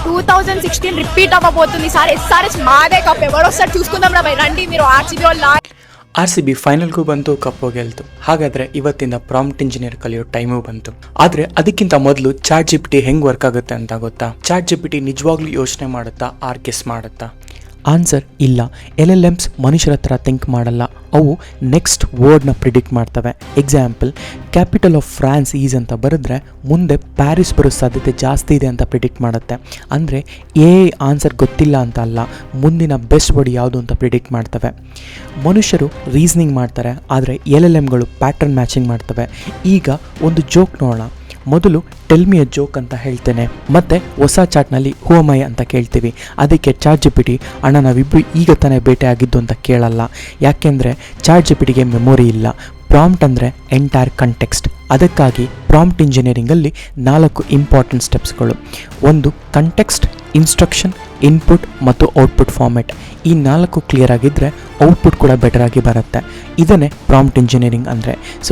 2016 repeat అవ్వబోతుంది. ఈసారి SRH మాదే కప్. ఎవరొస్తారు చూసుకుందాం రా భయ్. రండి మీరు RCB వాళ్ళ. RCB ಫೈನಲ್ಗೂ ಬಂತು, ಕಪ್ಪು ಗೆಲ್ತು. ಹಾಗಾದರೆ ಇವತ್ತಿಂದ ಪ್ರಾಂಪ್ಟ್ ಇಂಜಿನಿಯರ್ ಕಲಿಯೋ ಟೈಮು ಬಂತು. ಆದರೆ ಅದಕ್ಕಿಂತ ಮೊದಲು ಚಾಟ್ GPT ಹೆಂಗೆ ವರ್ಕ್ ಆಗುತ್ತೆ ಅಂತ ಗೊತ್ತಾ? ಚಾಟ್ GPT ನಿಜವಾಗ್ಲೂ ಯೋಚನೆ ಮಾಡುತ್ತಾ ಆರ್ ಗೆಸ್ ಮಾಡುತ್ತಾ? ಆನ್ಸರ್ ಇಲ್ಲ. LLMs ಮನುಷ್ಯರ ಹತ್ರ ಥಿಂಕ್ ಮಾಡಲ್ಲ. ಅವು ನೆಕ್ಸ್ಟ್ ವರ್ಡ್ನ ಪ್ರಿಡಿಕ್ಟ್ ಮಾಡ್ತವೆ. Example, capital of France is ಅಂತ ಬರೆದ್ರೆ ಮುಂದೆ ಪ್ಯಾರಿಸ್ ಬರೋ ಸಾಧ್ಯತೆ ಜಾಸ್ತಿ ಇದೆ ಅಂತ ಪ್ರಿಡಿಕ್ಟ್ ಮಾಡುತ್ತೆ. ಅಂದರೆ ಆನ್ಸರ್ ಗೊತ್ತಿಲ್ಲ ಅಂತ ಅಲ್ಲ, ಮುಂದಿನ ಬೆಸ್ಟ್ ವರ್ಡ್ ಯಾವುದು ಅಂತ ಪ್ರಿಡಿಕ್ಟ್ ಮಾಡ್ತವೆ. ಮನುಷ್ಯರು ರೀಸನಿಂಗ್ ಮಾಡ್ತಾರೆ, ಆದರೆ LLMಗಳು ಪ್ಯಾಟರ್ನ್ ಮ್ಯಾಚಿಂಗ್ ಮಾಡ್ತವೆ. ಈಗ ಒಂದು ಜೋಕ್ ನೋಡೋಣ. ಮೊದಲು ಟೆಲ್ ಮಿ ಎ ಜೋಕ್ ಅಂತ ಹೇಳ್ತೇನೆ, ಮತ್ತೆ ಹೊಸ ಚಾಟ್ನಲ್ಲಿ ಹೂ ಎಮ್ ಐ ಅಂತ ಕೇಳ್ತೀವಿ. ಅದಕ್ಕೆ ಚಾಟ್ GPT ಅಣ್ಣ ನಾವಿಬ್ಬರು ಈಗ ತಾನೇ ಭೇಟಿ ಆಗಿದ್ದು ಅಂತ ಕೇಳಲ್ಲ. ಯಾಕೆಂದರೆ ಚಾಟ್ GPTಗೆ ಮೆಮೊರಿ ಇಲ್ಲ. ಪ್ರಾಂಪ್ಟ್ ಅಂದರೆ ಎಂಟೈರ್ ಕಂಟೆಕ್ಸ್ಟ್. ಅದಕ್ಕಾಗಿ ಪ್ರಾಂಪ್ಟ್ ಇಂಜಿನಿಯರಿಂಗಲ್ಲಿ 4 ಇಂಪಾರ್ಟೆಂಟ್ ಸ್ಟೆಪ್ಸ್ಗಳು. ಒಂದು ಕಂಟೆಕ್ಸ್ಟ್, ಇನ್ಸ್ಟ್ರಕ್ಷನ್, ಇನ್ಪುಟ್ ಮತ್ತು ಔಟ್ಪುಟ್ ಫಾರ್ಮೆಟ್. ಈ 4 ಕ್ಲಿಯರ್ ಆಗಿದ್ದರೆ ಔಟ್ಪುಟ್ ಕೂಡ ಬೆಟರ್ ಆಗಿ ಬರುತ್ತೆ. ಇದನ್ನೇ ಪ್ರಾಂಪ್ಟ್ ಇಂಜಿನಿಯರಿಂಗ್ ಅಂದರೆ. ಸೊ